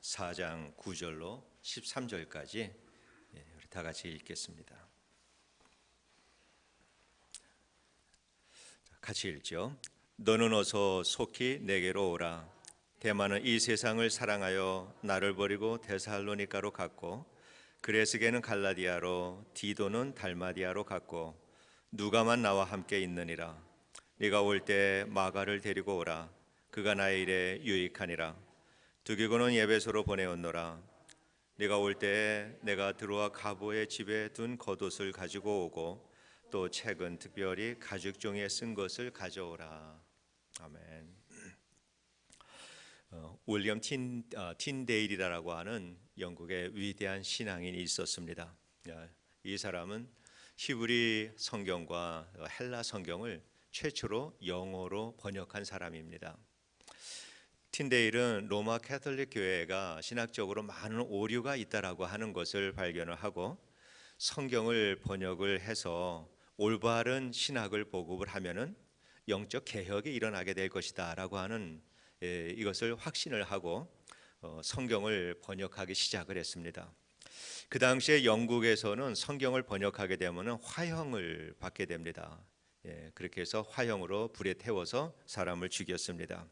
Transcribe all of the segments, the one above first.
4장 9절로 13절까지 우리 다 같이 읽겠습니다. 같이 읽죠. 너는 어서 속히 내게로 오라. 데마는 이 세상을 사랑하여 나를 버리고 데살로니가로 갔고, 그레스게는 갈라디아로, 디도는 달마디아로 갔고, 누가만 나와 함께 있느니라. 네가 올 때 마가를 데리고 오라. 그가 나의 일에 유익하니라. 두기고는 예배소로 보내었노라. 네가 올 때에 내가 들어와 가보의 집에 둔 겉옷을 가지고 오고, 또 책은 특별히 가죽 종이에 쓴 것을 가져오라. 아멘. 윌리엄 틴데일이라고 하는 영국의 위대한 신앙인이 있었습니다. 이 사람은 히브리 성경과 헬라 성경을 최초로 영어로 번역한 사람입니다. 틴데일은 로마 캐톨릭 교회가 신학적으로 많은 오류가 있다라고 하는 것을 발견을 하고, 성경을 번역을 해서 올바른 신학을 보급을 하면은 영적 개혁이 일어나게 될 것이다라고 하는 이것을 확신을 하고 성경을 번역하기 시작을 했습니다. 그 당시에 영국에서는 성경을 번역하게 되면 화형을 받게 됩니다. 그렇게 해서 화형으로 불에 태워서 사람을 죽였습니다.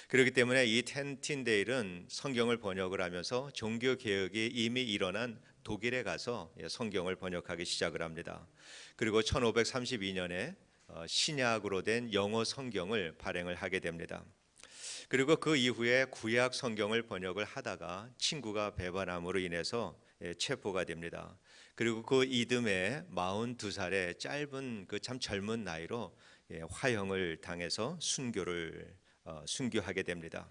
그렇기 때문에 이 틴데일은 성경을 번역을 하면서 종교 개혁이 이미 일어난 독일에 가서 성경을 번역하기 시작을 합니다. 그리고 1532년에 신약으로 된 영어 성경을 발행을 하게 됩니다. 그리고 그 이후에 구약 성경을 번역을 하다가 친구가 배반함으로 인해서 체포가 됩니다. 그리고 그 이듬해 42살의 짧은 그 참 젊은 나이로 화형을 당해서 순교하게 됩니다.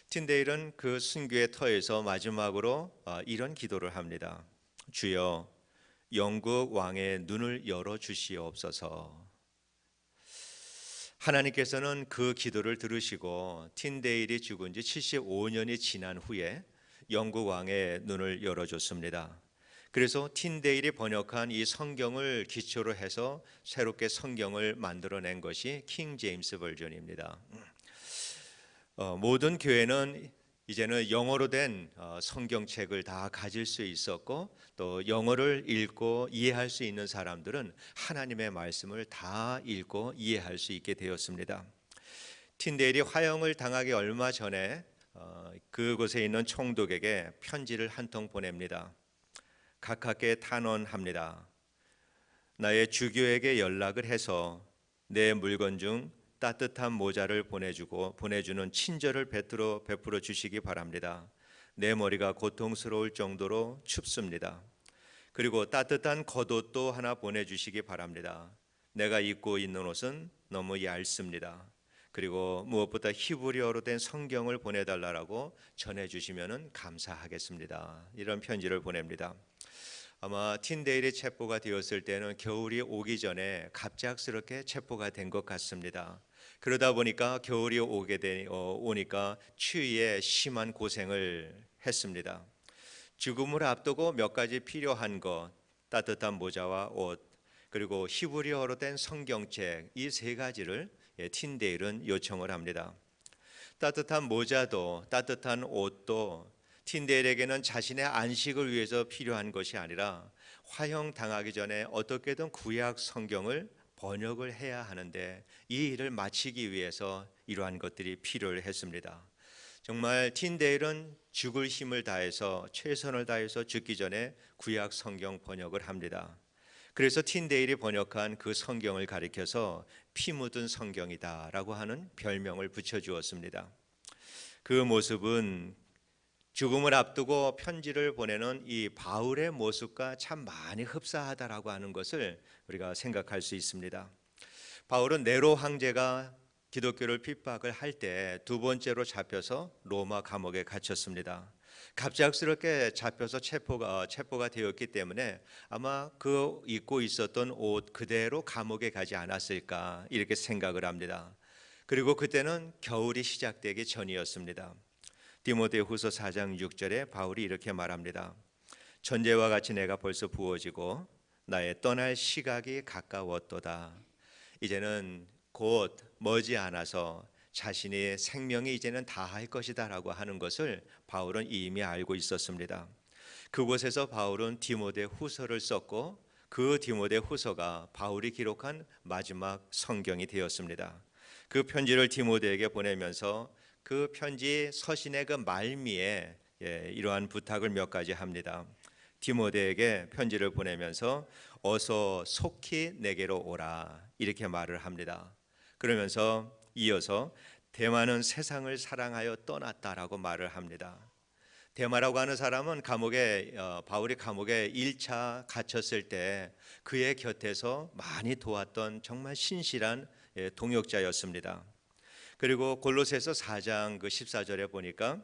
틴데일은 그 순교의 터에서 마지막으로 이런 기도를 합니다. 주여, 영국 왕의 눈을 열어 주시옵소서. 하나님께서는 그 기도를 들으시고 틴데일이 죽은 지 75년이 지난 후에 영국 왕의 눈을 열어줬습니다. 그래서 틴데일이 번역한 이 성경을 기초로 해서 새롭게 성경을 만들어낸 것이 킹 제임스 버전입니다. 모든 교회는 이제는 영어로 된 성경책을 다 가질 수 있었고, 또 영어를 읽고 이해할 수 있는 사람들은 하나님의 말씀을 다 읽고 이해할 수 있게 되었습니다. 틴데일이 화형을 당하기 얼마 전에 그곳에 있는 총독에게 편지를 한 통 보냅니다. 가깝게 탄원합니다. 나의 주교에게 연락을 해서 내 물건 중 따뜻한 모자를 보내주는 친절을 베풀어 주시기 바랍니다. 내 머리가 고통스러울 정도로 춥습니다. 그리고 따뜻한 겉옷도 하나 보내주시기 바랍니다. 내가 입고 있는 옷은 너무 얇습니다. 그리고 무엇보다 히브리어로 된 성경을 보내달라고 전해주시면 감사하겠습니다. 이런 편지를 보냅니다. 아마 틴데일이 체포가 되었을 때는 겨울이 오기 전에 갑작스럽게 체포가 된 것 같습니다. 그러다 보니까 겨울이 오니까 추위에 심한 고생을 했습니다. 죽음을 앞두고 몇 가지 필요한 것, 따뜻한 모자와 옷, 그리고 히브리어로 된 성경책, 이 세 가지를 틴데일은 요청을 합니다. 따뜻한 모자도 따뜻한 옷도 틴데일에게는 자신의 안식을 위해서 필요한 것이 아니라 화형 당하기 전에 어떻게든 구약 성경을 번역을 해야 하는데 이 일을 마치기 위해서 이러한 것들이 필요를 했습니다. 정말 틴데일은 죽을 힘을 다해서 최선을 다해서 죽기 전에 구약 성경 번역을 합니다. 그래서 틴데일이 번역한 그 성경을 가리켜서 피 묻은 성경이다라고 하는 별명을 붙여주었습니다. 그 모습은 죽음을 앞두고 편지를 보내는 이 바울의 모습과 참 많이 흡사하다라고 하는 것을 우리가 생각할 수 있습니다. 바울은 네로 황제가 기독교를 핍박을 할 때 두 번째로 잡혀서 로마 감옥에 갇혔습니다. 갑작스럽게 잡혀서 체포가 되었기 때문에 아마 그 입고 있었던 옷 그대로 감옥에 가지 않았을까 이렇게 생각을 합니다. 그리고 그때는 겨울이 시작되기 전이었습니다. 디모데후서 4장 6절에 바울이 이렇게 말합니다. 전제와 같이 내가 벌써 부어지고 나의 떠날 시각이 가까웠도다. 이제는 곧 머지않아서 자신의 생명이 이제는 다할 것이다라고 하는 것을 바울은 이미 알고 있었습니다. 그곳에서 바울은 디모데 후서를 썼고 그 디모데 후서가 바울이 기록한 마지막 성경이 되었습니다. 그 편지를 디모데에게 보내면서 그 편지 서신의 그 말미에 이러한 부탁을 몇 가지 합니다. 디모데에게 편지를 보내면서 어서 속히 내게로 오라 이렇게 말을 합니다. 그러면서 이어서 데마는 세상을 사랑하여 떠났다라고 말을 합니다. 데마라고 하는 사람은 바울이 감옥에 1차 갇혔을 때 그의 곁에서 많이 도왔던 정말 신실한 동역자였습니다. 그리고 골로새서 4장 그 14절에 보니까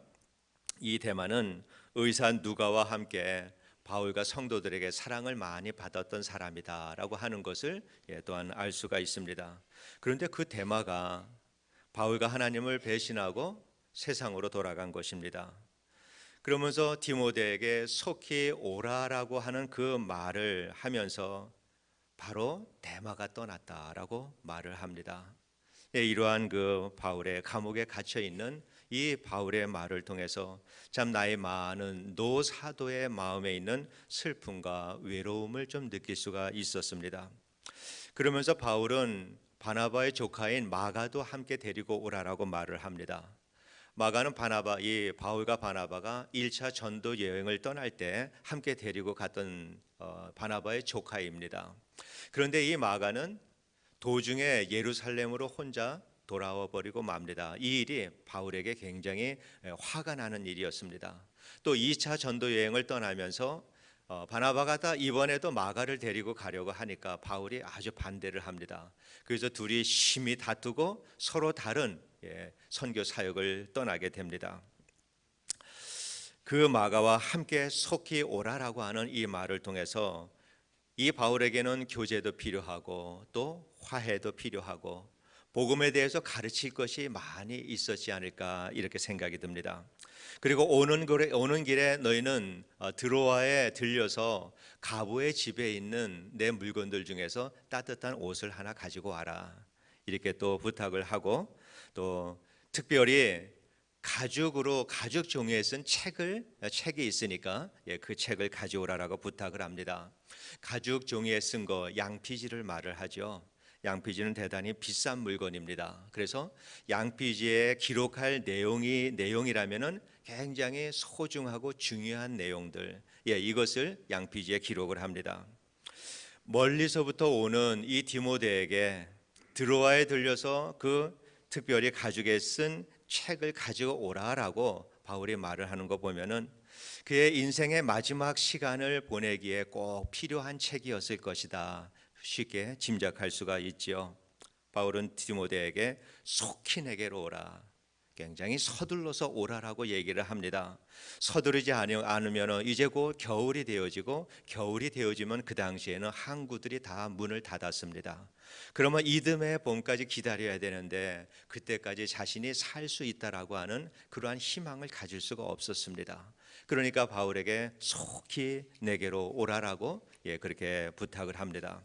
이 데마는 의사 누가와 함께 바울과 성도들에게 사랑을 많이 받았던 사람이다라고 하는 것을 또한 알 수가 있습니다. 그런데 그 데마가 바울과 하나님을 배신하고 세상으로 돌아간 것입니다. 그러면서 디모데에게 속히 오라라고 하는 그 말을 하면서 바로 데마가 떠났다라고 말을 합니다. 이러한 그 바울의 감옥에 갇혀 있는 이 바울의 말을 통해서 참 나의 많은 노사도의 마음에 있는 슬픔과 외로움을 좀 느낄 수가 있었습니다. 그러면서 바울은 바나바의 조카인 마가도 함께 데리고 오라라고 말을 합니다. 마가는 이 바울과 바나바가 1차 전도 여행을 떠날 때 함께 데리고 갔던 바나바의 조카입니다. 그런데 이 마가는 도중에 예루살렘으로 혼자 돌아와 버리고 맙니다. 이 일이 바울에게 굉장히 화가 나는 일이었습니다. 또 2차 전도 여행을 떠나면서 바나바가 이번에도 마가를 데리고 가려고 하니까 바울이 아주 반대를 합니다. 그래서 둘이 심히 다투고 서로 다른 선교 사역을 떠나게 됩니다. 그 마가와 함께 속히 오라라고 하는 이 말을 통해서 이 바울에게는 교제도 필요하고 또 화해도 필요하고 복음에 대해서 가르칠 것이 많이 있었지 않을까 이렇게 생각이 듭니다. 그리고 오는 길에 너희는 드로아에 들려서 가보의 집에 있는 내 물건들 중에서 따뜻한 옷을 하나 가지고 와라 이렇게 또 부탁을 하고 또 특별히 가죽 종이에 쓴 책이 있으니까 그 책을 가져오라라고 부탁을 합니다. 가죽 종이에 쓴 거 양피지를 말을 하죠. 양피지는 대단히 비싼 물건입니다. 그래서 양피지에 기록할 내용이라면은 굉장히 소중하고 중요한 내용들, 이것을 양피지에 기록을 합니다. 멀리서부터 오는 이 디모데에게 드로아에 들려서 그 특별히 가죽에 쓴 책을 가지고 오라라고 바울이 말을 하는 거 보면은 그의 인생의 마지막 시간을 보내기에 꼭 필요한 책이었을 것이다. 쉽게 짐작할 수가 있지요. 바울은 디모데에게 속히 내게로 오라. 굉장히 서둘러서 오라라고 얘기를 합니다. 서두르지 않으면 이제 곧 겨울이 되어지고 겨울이 되어지면 그 당시에는 항구들이 다 문을 닫았습니다. 그러면 이듬해 봄까지 기다려야 되는데 그때까지 자신이 살 수 있다라고 하는 그러한 희망을 가질 수가 없었습니다. 그러니까 바울에게 속히 내게로 오라라고 그렇게 부탁을 합니다.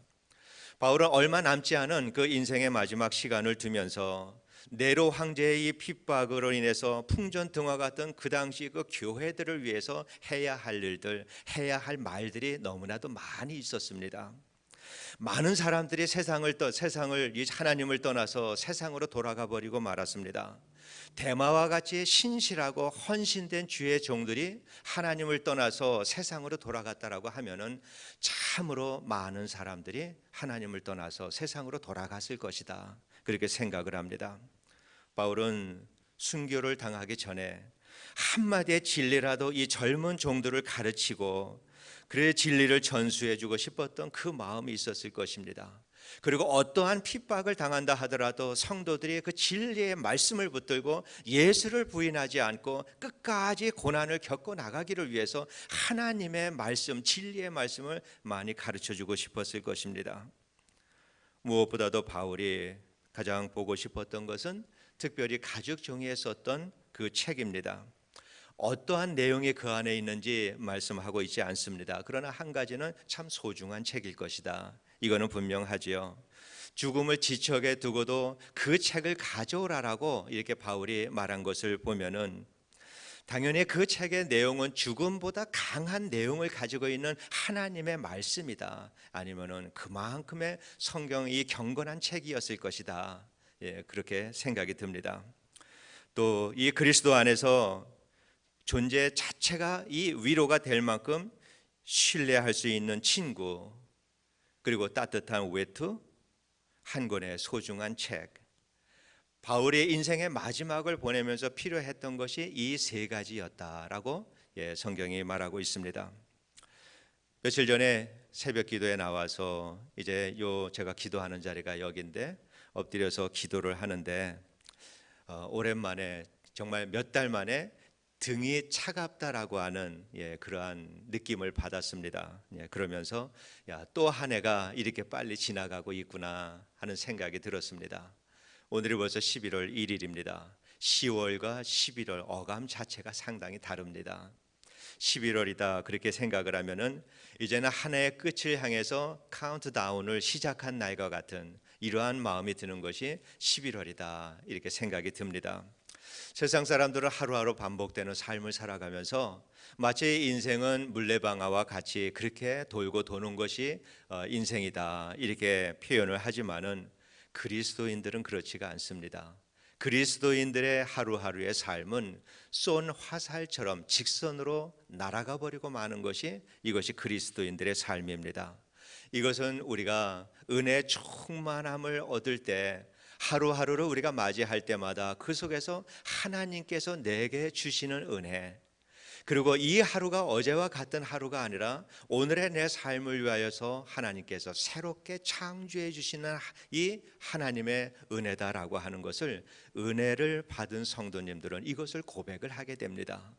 바울은 얼마 남지 않은 그 인생의 마지막 시간을 두면서 네로 황제의 이 핍박으로 인해서 풍전등화 같던 그 당시 그 교회들을 위해서 해야 할 일들, 해야 할 말들이 너무나도 많이 있었습니다. 많은 사람들이 하나님을 떠나서 세상으로 돌아가 버리고 말았습니다. 데마와 같이 신실하고 헌신된 주의 종들이 하나님을 떠나서 세상으로 돌아갔다라고 하면은 참으로 많은 사람들이 하나님을 떠나서 세상으로 돌아갔을 것이다. 그렇게 생각을 합니다. 바울은 순교를 당하기 전에 한마디의 진리라도 이 젊은 종들을 가르치고 그의 진리를 전수해주고 싶었던 그 마음이 있었을 것입니다. 그리고 어떠한 핍박을 당한다 하더라도 성도들이 그 진리의 말씀을 붙들고 예수를 부인하지 않고 끝까지 고난을 겪고 나가기를 위해서 하나님의 말씀, 진리의 말씀을 많이 가르쳐주고 싶었을 것입니다. 무엇보다도 바울이 가장 보고 싶었던 것은 특별히 가죽 종이에 썼던 그 책입니다. 어떠한 내용이 그 안에 있는지 말씀하고 있지 않습니다. 그러나 한 가지는 참 소중한 책일 것이다. 이거는 분명하지요. 죽음을 지척에 두고도 그 책을 가져오라라고 이렇게 바울이 말한 것을 보면은 당연히 그 책의 내용은 죽음보다 강한 내용을 가지고 있는 하나님의 말씀이다. 아니면은 그만큼의 성경이 경건한 책이었을 것이다. 그렇게 생각이 듭니다. 또 이 그리스도 안에서 존재 자체가 이 위로가 될 만큼 신뢰할 수 있는 친구, 그리고 따뜻한 외투, 한 권의 소중한 책. 바울의 인생의 마지막을 보내면서 필요했던 것이 이 세 가지였다라고 성경이 말하고 있습니다. 며칠 전에 새벽 기도에 나와서 이제 제가 기도하는 자리가 여기인데 엎드려서 기도를 하는데 오랜만에 정말 몇 달 만에 등이 차갑다라고 하는 그러한 느낌을 받았습니다. 그러면서 또 한 해가 이렇게 빨리 지나가고 있구나 하는 생각이 들었습니다. 오늘이 벌써 11월 1일입니다. 10월과 11월 어감 자체가 상당히 다릅니다. 11월이다 그렇게 생각을 하면은 이제는 한 해의 끝을 향해서 카운트다운을 시작한 날과 같은 이러한 마음이 드는 것이 11월이다 이렇게 생각이 듭니다. 세상 사람들은 하루하루 반복되는 삶을 살아가면서 마치 인생은 물레방아와 같이 그렇게 돌고 도는 것이 인생이다 이렇게 표현을 하지만은 그리스도인들은 그렇지가 않습니다. 그리스도인들의 하루하루의 삶은 쏜 화살처럼 직선으로 날아가 버리고 마는 것이 이것이 그리스도인들의 삶입니다. 이것은 우리가 은혜 충만함을 얻을 때 하루하루를 우리가 맞이할 때마다 그 속에서 하나님께서 내게 주시는 은혜, 그리고 이 하루가 어제와 같은 하루가 아니라 오늘의 내 삶을 위하여서 하나님께서 새롭게 창조해 주시는 이 하나님의 은혜다라고 하는 것을 은혜를 받은 성도님들은 이것을 고백을 하게 됩니다.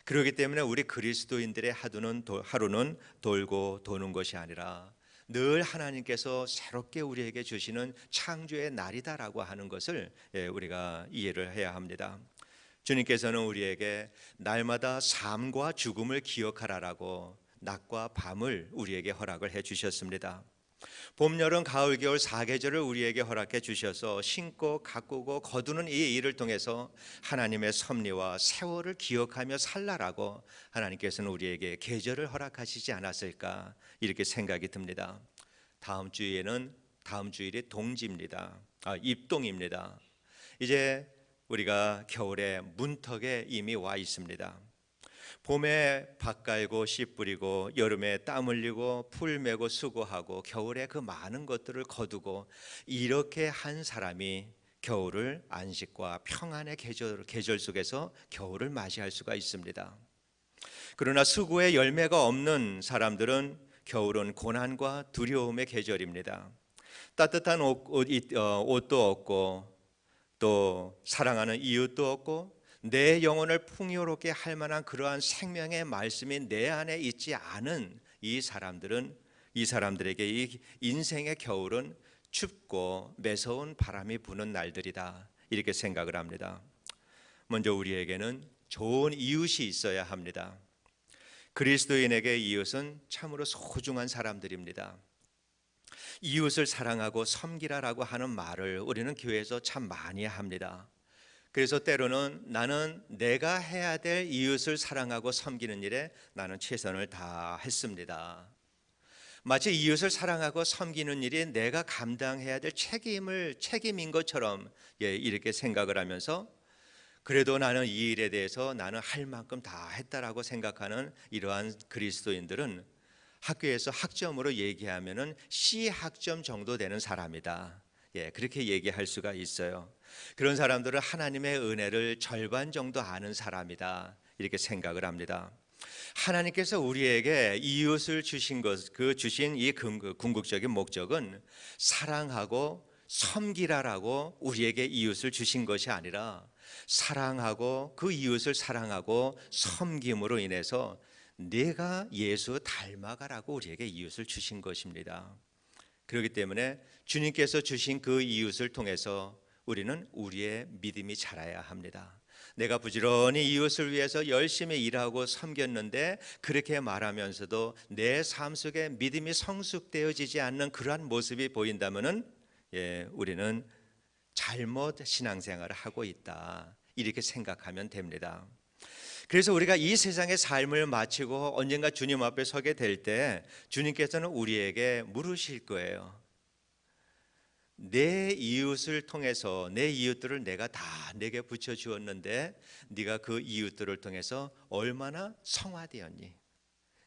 그렇기 때문에 우리 그리스도인들의 하루는 돌고 도는 것이 아니라 늘 하나님께서 새롭게 우리에게 주시는 창조의 날이다라고 하는 것을 우리가 이해를 해야 합니다. 주님께서는 우리에게 날마다 삶과 죽음을 기억하라라고 낮과 밤을 우리에게 허락을 해 주셨습니다. 봄, 여름, 가을, 겨울 4계절을 우리에게 허락해 주셔서 신고 가꾸고 거두는 이 일을 통해서 하나님의 섭리와 세월을 기억하며 살라라고 하나님께서는 우리에게 계절을 허락하시지 않았을까 이렇게 생각이 듭니다. 다음 주일이 동지입니다. 입동입니다. 이제 우리가 겨울의 문턱에 이미 와 있습니다. 봄에 밭 갈고 씨 뿌리고 여름에 땀 흘리고 풀 메고 수고하고 겨울에 그 많은 것들을 거두고 이렇게 한 사람이 겨울을 안식과 평안의 계절 속에서 겨울을 맞이할 수가 있습니다. 그러나 수고의 열매가 없는 사람들은 겨울은 고난과 두려움의 계절입니다. 따뜻한 옷도 없고 또 사랑하는 이웃도 없고 내 영혼을 풍요롭게 할 만한 그러한 생명의 말씀이 내 안에 있지 않은 이 사람들에게 이 인생의 겨울은 춥고 매서운 바람이 부는 날들이다 이렇게 생각을 합니다. 먼저 우리에게는 좋은 이웃이 있어야 합니다. 그리스도인에게 이웃은 참으로 소중한 사람들입니다. 이웃을 사랑하고 섬기라라고 하는 말을 우리는 교회에서 참 많이 합니다. 그래서 때로는 나는 내가 해야 될 이웃을 사랑하고 섬기는 일에 나는 최선을 다했습니다. 마치 이웃을 사랑하고 섬기는 일이 내가 감당해야 될 책임인 것처럼 이렇게 생각을 하면서 그래도 나는 이 일에 대해서 나는 할 만큼 다 했다라고 생각하는 이러한 그리스도인들은 학교에서 학점으로 얘기하면은 C 학점 정도 되는 사람이다. 그렇게 얘기할 수가 있어요. 그런 사람들은 하나님의 은혜를 절반 정도 아는 사람이다. 이렇게 생각을 합니다. 하나님께서 우리에게 이웃을 주신 주신 이 궁극적인 목적은 사랑하고 섬기라라고 우리에게 이웃을 주신 것이 아니라 사랑하고 그 이웃을 사랑하고 섬김으로 인해서 내가 예수 닮아가라고 우리에게 이웃을 주신 것입니다. 그렇기 때문에 주님께서 주신 그 이웃을 통해서 우리는 우리의 믿음이 자라야 합니다. 내가 부지런히 이웃을 위해서 열심히 일하고 섬겼는데 그렇게 말하면서도 내 삶 속에 믿음이 성숙되어지지 않는 그러한 모습이 보인다면은 우리는 잘못 신앙생활을 하고 있다, 이렇게 생각하면 됩니다. 그래서 우리가 이 세상의 삶을 마치고 언젠가 주님 앞에 서게 될 때 주님께서는 우리에게 물으실 거예요. 내 이웃을 통해서 내 이웃들을 내가 다 내게 붙여주었는데 네가 그 이웃들을 통해서 얼마나 성화되었니?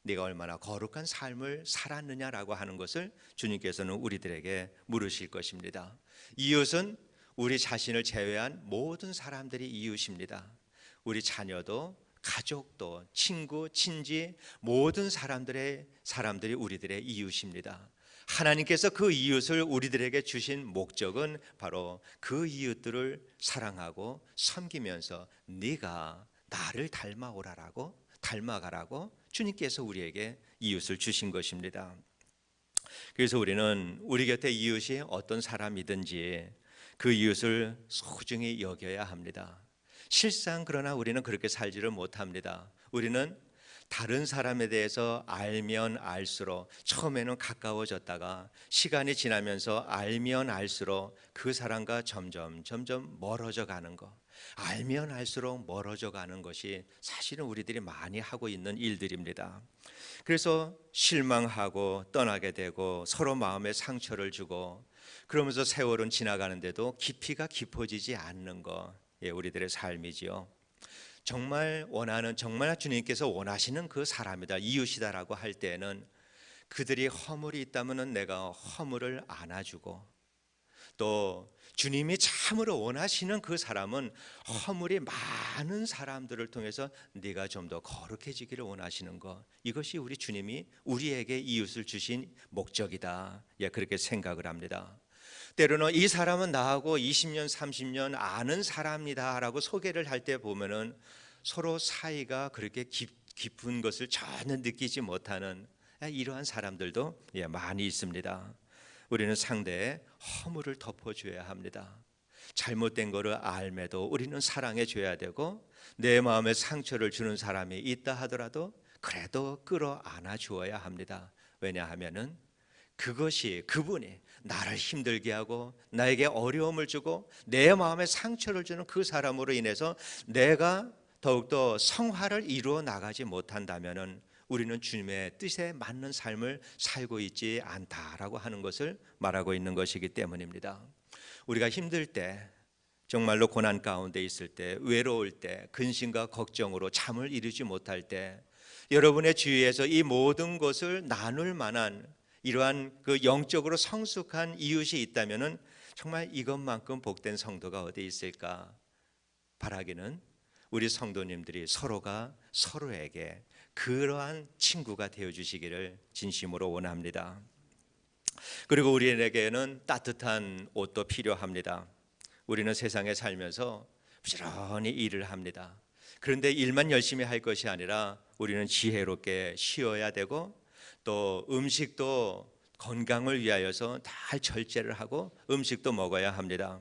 네가 얼마나 거룩한 삶을 살았느냐라고 하는 것을 주님께서는 우리들에게 물으실 것입니다. 이웃은 우리 자신을 제외한 모든 사람들이 이웃입니다. 우리 자녀도 가족도 친구, 친지 모든 사람들이 우리들의 이웃입니다. 하나님께서 그 이웃을 우리들에게 주신 목적은 바로 그 이웃들을 사랑하고 섬기면서 네가 나를 닮아가라고 주님께서 우리에게 이웃을 주신 것입니다. 그래서 우리는 우리 곁에 이웃이 어떤 사람이든지 그 이웃을 소중히 여겨야 합니다. 실상 그러나 우리는 그렇게 살지를 못합니다. 우리는 다른 사람에 대해서 알면 알수록 처음에는 가까워졌다가 시간이 지나면서 알면 알수록 그 사람과 점점 멀어져 가는 것, 알면 알수록 멀어져 가는 것이 사실은 우리들이 많이 하고 있는 일들입니다. 그래서 실망하고 떠나게 되고 서로 마음에 상처를 주고 그러면서 세월은 지나가는데도 깊이가 깊어지지 않는 것, 우리들의 삶이지요. 정말 주님께서 원하시는 그 사람이다, 이웃이다라고 할 때에는 그들이 허물이 있다면 내가 허물을 안아주고, 또 주님이 참으로 원하시는 그 사람은 허물이 많은 사람들을 통해서 네가 좀 더 거룩해지기를 원하시는 것, 이것이 우리 주님이 우리에게 이웃을 주신 목적이다, 그렇게 생각을 합니다. 때로는 이 사람은 나하고 20년 30년 아는 사람이다 라고 소개를 할 때 보면은 서로 사이가 그렇게 깊은 것을 전혀 느끼지 못하는 이러한 사람들도 많이 있습니다. 우리는 상대의 허물을 덮어줘야 합니다. 잘못된 것을 알매도 우리는 사랑해 줘야 되고, 내 마음에 상처를 주는 사람이 있다 하더라도 그래도 끌어안아 주어야 합니다. 왜냐하면은 그분이 나를 힘들게 하고 나에게 어려움을 주고 내 마음에 상처를 주는 그 사람으로 인해서 내가 더욱더 성화를 이루어 나가지 못한다면은 우리는 주님의 뜻에 맞는 삶을 살고 있지 않다라고 하는 것을 말하고 있는 것이기 때문입니다. 우리가 힘들 때, 정말로 고난 가운데 있을 때, 외로울 때, 근심과 걱정으로 잠을 이루지 못할 때, 여러분의 주위에서 이 모든 것을 나눌 만한 이러한 그 영적으로 성숙한 이웃이 있다면은 정말 이것만큼 복된 성도가 어디 있을까? 바라기는 우리 성도님들이 서로가 서로에게 그러한 친구가 되어 주시기를 진심으로 원합니다. 그리고 우리에게는 따뜻한 옷도 필요합니다. 우리는 세상에 살면서 부지런히 일을 합니다. 그런데 일만 열심히 할 것이 아니라 우리는 지혜롭게 쉬어야 되고, 또 음식도 건강을 위하여서 잘 절제를 하고 음식도 먹어야 합니다.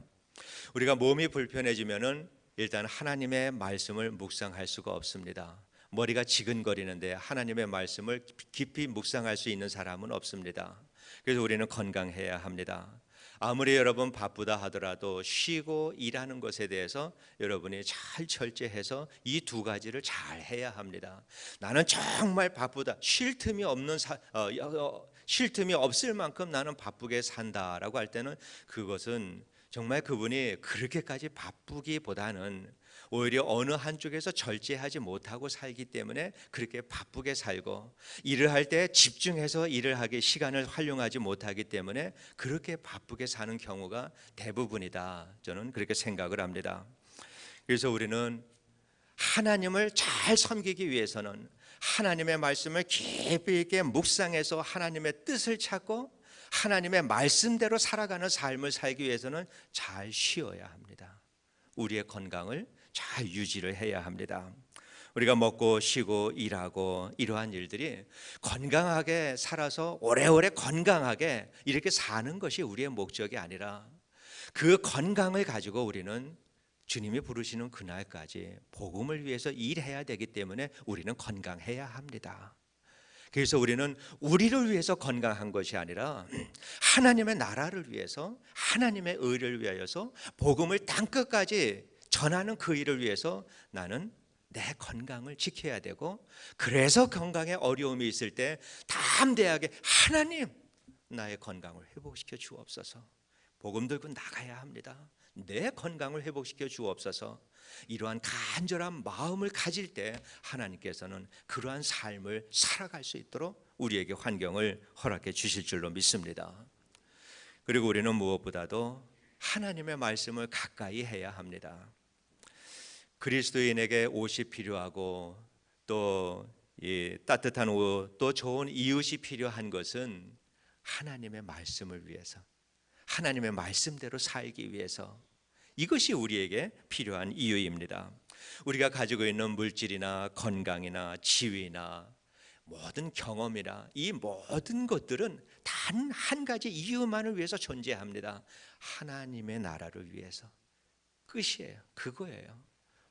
우리가 몸이 불편해지면은 일단 하나님의 말씀을 묵상할 수가 없습니다. 머리가 지근거리는데 하나님의 말씀을 깊이 묵상할 수 있는 사람은 없습니다. 그래서 우리는 건강해야 합니다. 아무리 여러분 바쁘다 하더라도 쉬고 일하는 것에 대해서 여러분이 잘 절제해서 이 두 가지를 잘 해야 합니다. 나는 정말 바쁘다, 쉴 틈이 없을 만큼 나는 바쁘게 산다라고 할 때는 그것은 정말 그분이 그렇게까지 바쁘기보다는 오히려 어느 한쪽에서 절제하지 못하고 살기 때문에 그렇게 바쁘게 살고, 일을 할 때 집중해서 일을 하기 시간을 활용하지 못하기 때문에 그렇게 바쁘게 사는 경우가 대부분이다, 저는 그렇게 생각을 합니다. 그래서 우리는 하나님을 잘 섬기기 위해서는 하나님의 말씀을 깊이 있게 묵상해서 하나님의 뜻을 찾고 하나님의 말씀대로 살아가는 삶을 살기 위해서는 잘 쉬어야 합니다. 우리의 건강을 잘 유지를 해야 합니다. 우리가 먹고 쉬고 일하고 이러한 일들이 건강하게 살아서 오래오래 건강하게 이렇게 사는 것이 우리의 목적이 아니라, 그 건강을 가지고 우리는 주님이 부르시는 그날까지 복음을 위해서 일해야 되기 때문에 우리는 건강해야 합니다. 그래서 우리는 우리를 위해서 건강한 것이 아니라 하나님의 나라를 위해서, 하나님의 의를 위하여서 복음을 땅끝까지 전하는 그 일을 위해서 나는 내 건강을 지켜야 되고, 그래서 건강에 어려움이 있을 때 담대하게 하나님, 나의 건강을 회복시켜 주옵소서. 복음 들고 나가야 합니다. 내 건강을 회복시켜 주옵소서. 이러한 간절한 마음을 가질 때 하나님께서는 그러한 삶을 살아갈 수 있도록 우리에게 환경을 허락해 주실 줄로 믿습니다. 그리고 우리는 무엇보다도 하나님의 말씀을 가까이 해야 합니다. 그리스도인에게 옷이 필요하고 또 따뜻한 옷, 또 좋은 이웃이 필요한 것은 하나님의 말씀을 위해서, 하나님의 말씀대로 살기 위해서, 이것이 우리에게 필요한 이유입니다. 우리가 가지고 있는 물질이나 건강이나 지위나 모든 경험이나 이 모든 것들은 단 한 가지 이유만을 위해서 존재합니다. 하나님의 나라를 위해서. 끝이에요. 그거예요.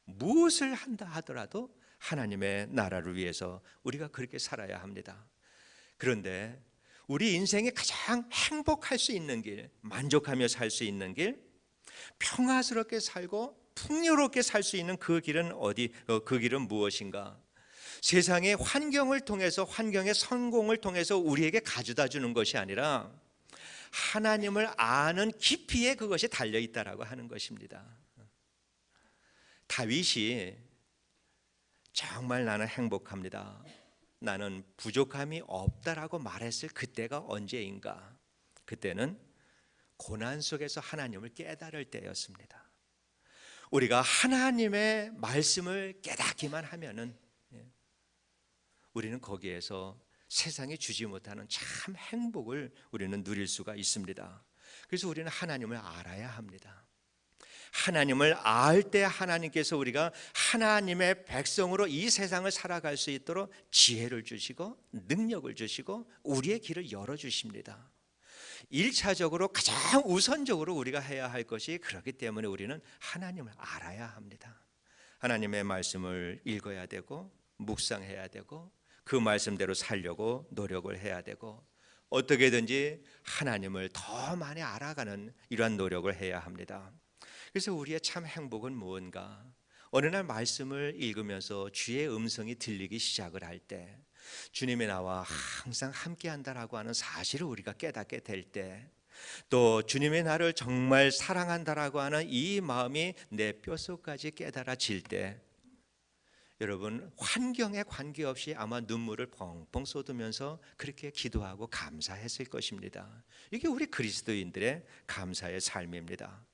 무엇을 한다 하더라도 하나님의 나라를 위해서 우리가 그렇게 살아야 합니다. 그런데 우리 인생에 가장 행복할 수 있는 길, 만족하며 살 수 있는 길, 평화스럽게 살고 풍요롭게 살 수 있는 그 길은 그 길은 무엇인가? 세상의 환경을 통해서, 환경의 성공을 통해서 우리에게 가져다 주는 것이 아니라 하나님을 아는 깊이에 그것이 달려 있다라고 하는 것입니다. 다윗이 정말 나는 행복합니다, 나는 부족함이 없다라고 말했을 그때가 언제인가? 그때는 고난 속에서 하나님을 깨달을 때였습니다. 우리가 하나님의 말씀을 깨닫기만 하면은 우리는 거기에서 세상이 주지 못하는 참 행복을 우리는 누릴 수가 있습니다. 그래서 우리는 하나님을 알아야 합니다. 하나님을 알 때 하나님께서 우리가 하나님의 백성으로 이 세상을 살아갈 수 있도록 지혜를 주시고 능력을 주시고 우리의 길을 열어주십니다. 1차적으로 가장 우선적으로 우리가 해야 할 것이 그렇기 때문에 우리는 하나님을 알아야 합니다. 하나님의 말씀을 읽어야 되고 묵상해야 되고 그 말씀대로 살려고 노력을 해야 되고 어떻게든지 하나님을 더 많이 알아가는 이러한 노력을 해야 합니다. 그래서 우리의 참 행복은 무언가? 어느 날 말씀을 읽으면서 주의 음성이 들리기 시작을 할 때, 주님이 나와 항상 함께한다라고 하는 사실을 우리가 깨닫게 될 때, 또 주님이 나를 정말 사랑한다라고 하는 이 마음이 내 뼛속까지 깨달아질 때, 여러분 환경에 관계없이 아마 눈물을 펑펑 쏟으면서 그렇게 기도하고 감사했을 것입니다. 이게 우리 그리스도인들의 감사의 삶입니다.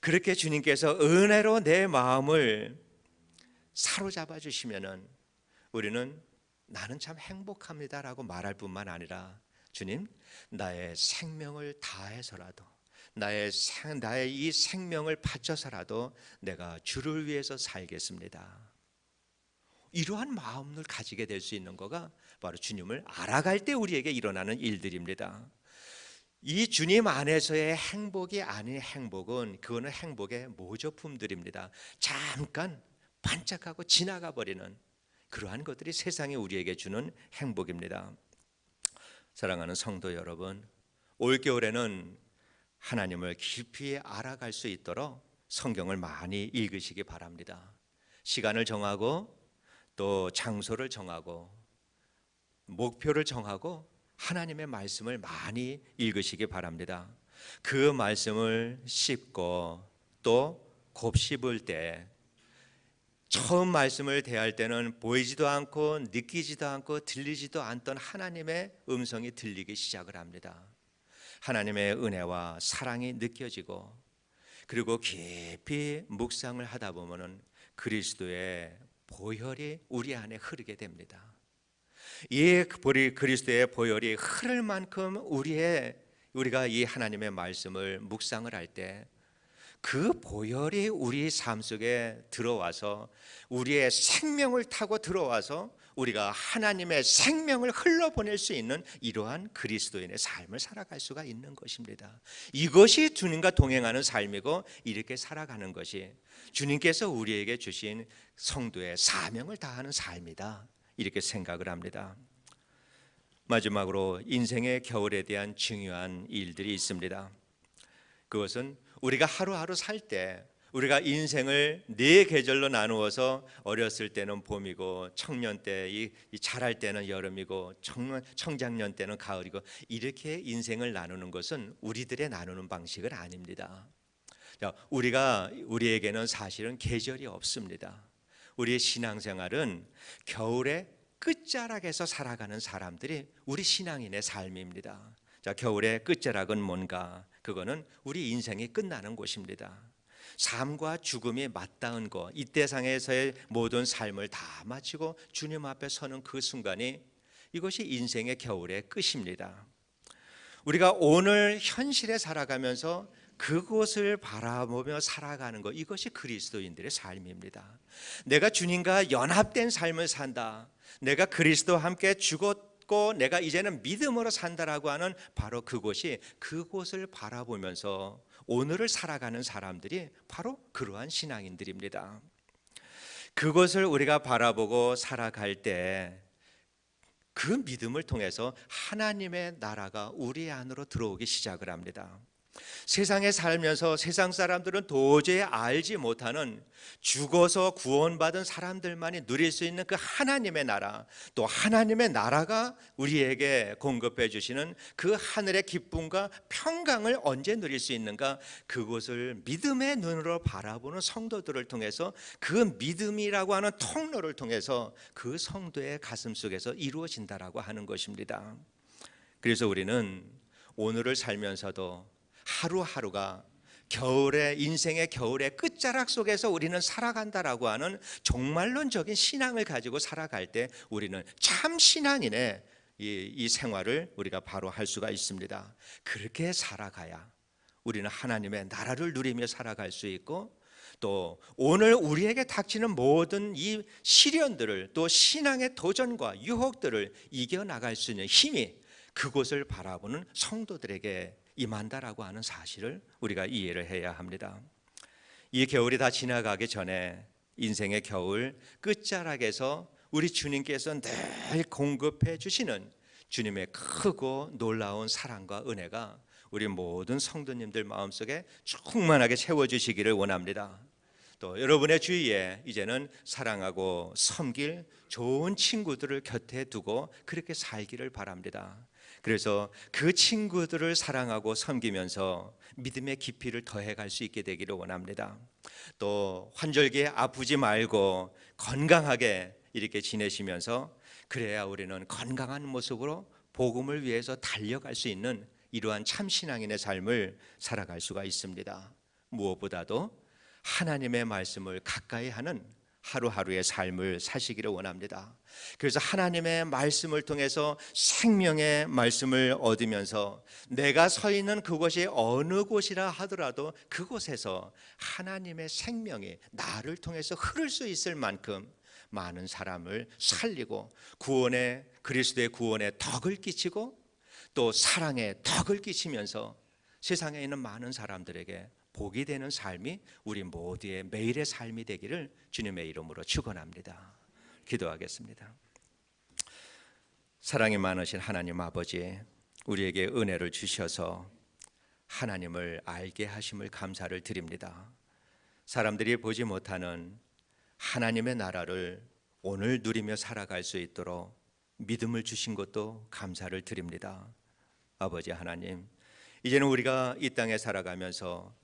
그렇게 주님께서 은혜로 내 마음을 사로잡아 주시면은 우리는 나는 참 행복합니다라고 말할 뿐만 아니라 주님, 나의 생명을 다해서라도 나의 이 생명을 바쳐서라도 내가 주를 위해서 살겠습니다. 이러한 마음을 가지게 될 수 있는 거가 바로 주님을 알아갈 때 우리에게 일어나는 일들입니다. 이 주님 안에서의 행복이 아닌 행복은 그거는 행복의 모조품들입니다. 잠깐 반짝하고 지나가 버리는 그러한 것들이 세상이 우리에게 주는 행복입니다. 사랑하는 성도 여러분, 올겨울에는 하나님을 깊이 알아갈 수 있도록 성경을 많이 읽으시기 바랍니다. 시간을 정하고 또 장소를 정하고 목표를 정하고 하나님의 말씀을 많이 읽으시기 바랍니다. 그 말씀을 씹고 또 곱씹을 때 처음 말씀을 대할 때는 보이지도 않고 느끼지도 않고 들리지도 않던 하나님의 음성이 들리기 시작을 합니다. 하나님의 은혜와 사랑이 느껴지고 그리고 깊이 묵상을 하다 보면은 그리스도의 보혈이 우리 안에 흐르게 됩니다. 이 그리스도의 보혈이 흐를 만큼 우리가 이 하나님의 말씀을 묵상을 할 때 그 보혈이 우리 삶 속에 들어와서 우리의 생명을 타고 들어와서 우리가 하나님의 생명을 흘러보낼 수 있는 이러한 그리스도인의 삶을 살아갈 수가 있는 것입니다. 이것이 주님과 동행하는 삶이고 이렇게 살아가는 것이 주님께서 우리에게 주신 성도의 사명을 다하는 삶이다, 이렇게 생각을 합니다. 마지막으로 인생의 겨울에 대한 중요한 일들이 있습니다. 그것은 우리가 하루하루 살 때 우리가 인생을 네 계절로 나누어서 어렸을 때는 봄이고 청년 때 이 자랄 때는 여름이고 청장년 때는 가을이고 이렇게 인생을 나누는 것은 우리들의 나누는 방식은 아닙니다. 우리에게는 사실은 계절이 없습니다. 우리의 신앙생활은 겨울의 끝자락에서 살아가는 사람들이 우리 신앙인의 삶입니다. 자, 겨울의 끝자락은 뭔가? 그거는 우리 인생이 끝나는 곳입니다. 삶과 죽음이 맞닿은 것, 이때상에서의 모든 삶을 다 마치고 주님 앞에 서는 그 순간이 이것이 인생의 겨울의 끝입니다. 우리가 오늘 현실에 살아가면서 그곳을 바라보며 살아가는 것, 이것이 그리스도인들의 삶입니다. 내가 주님과 연합된 삶을 산다. 내가 그리스도와 함께 죽었고 내가 이제는 믿음으로 산다라고 하는 바로 그곳을 바라보면서 오늘을 살아가는 사람들이 바로 그러한 신앙인들입니다. 그것을 우리가 바라보고 살아갈 때 그 믿음을 통해서 하나님의 나라가 우리 안으로 들어오기 시작을 합니다. 세상에 살면서 세상 사람들은 도저히 알지 못하는 죽어서 구원받은 사람들만이 누릴 수 있는 그 하나님의 나라, 또 하나님의 나라가 우리에게 공급해 주시는 그 하늘의 기쁨과 평강을 언제 누릴 수 있는가? 그것을 믿음의 눈으로 바라보는 성도들을 통해서 그 믿음이라고 하는 통로를 통해서 그 성도의 가슴 속에서 이루어진다라고 하는 것입니다. 그래서 우리는 오늘을 살면서도 하루하루가 인생의 겨울의 끝자락 속에서 우리는 살아간다라고 하는 종말론적인 신앙을 가지고 살아갈 때 우리는 참 신앙인의 이 생활을 우리가 바로 할 수가 있습니다. 그렇게 살아가야 우리는 하나님의 나라를 누리며 살아갈 수 있고, 또 오늘 우리에게 닥치는 모든 이 시련들을, 또 신앙의 도전과 유혹들을 이겨나갈 수 있는 힘이 그곳을 바라보는 성도들에게 임한다라고 하는 사실을 우리가 이해를 해야 합니다. 이 겨울이 다 지나가기 전에 인생의 겨울 끝자락에서 우리 주님께서 늘 공급해 주시는 주님의 크고 놀라운 사랑과 은혜가 우리 모든 성도님들 마음속에 충만하게 채워주시기를 원합니다. 또 여러분의 주위에 이제는 사랑하고 섬길 좋은 친구들을 곁에 두고 그렇게 살기를 바랍니다. 그래서 그 친구들을 사랑하고 섬기면서 믿음의 깊이를 더해갈 수 있게 되기를 원합니다. 또 환절기에 아프지 말고 건강하게 이렇게 지내시면서 그래야 우리는 건강한 모습으로 복음을 위해서 달려갈 수 있는 이러한 참신앙인의 삶을 살아갈 수가 있습니다. 무엇보다도 하나님의 말씀을 가까이 하는 하루하루의 삶을 사시기를 원합니다. 그래서 하나님의 말씀을 통해서 생명의 말씀을 얻으면서 내가 서 있는 그곳이 어느 곳이라 하더라도 그곳에서 하나님의 생명이 나를 통해서 흐를 수 있을 만큼 많은 사람을 살리고 그리스도의 구원의 덕을 끼치고 또 사랑의 덕을 끼치면서 세상에 있는 많은 사람들에게 복이 되는 삶이 우리 모두의 매일의 삶이 되기를 주님의 이름으로 축원합니다. 기도하겠습니다. 사랑이 많으신 하나님 아버지, 우리에게 은혜를 주셔서 하나님을 알게 하심을 감사를 드립니다. 사람들이 보지 못하는 하나님의 나라를 오늘 누리며 살아갈 수 있도록 믿음을 주신 것도 감사를 드립니다. 아버지 하나님, 이제는 우리가 이 땅에 살아가면서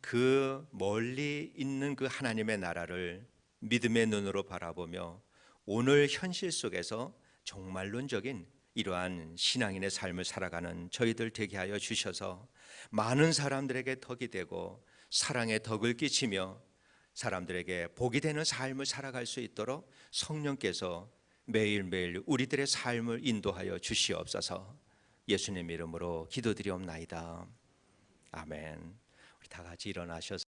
그 멀리 있는 그 하나님의 나라를 믿음의 눈으로 바라보며 오늘 현실 속에서 종말론적인 이러한 신앙인의 삶을 살아가는 저희들 되게 하여 주셔서 많은 사람들에게 덕이 되고 사랑의 덕을 끼치며 사람들에게 복이 되는 삶을 살아갈 수 있도록 성령께서 매일매일 우리들의 삶을 인도하여 주시옵소서. 예수님 이름으로 기도드리옵나이다. 아멘. 우리 다 같이 일어나셔서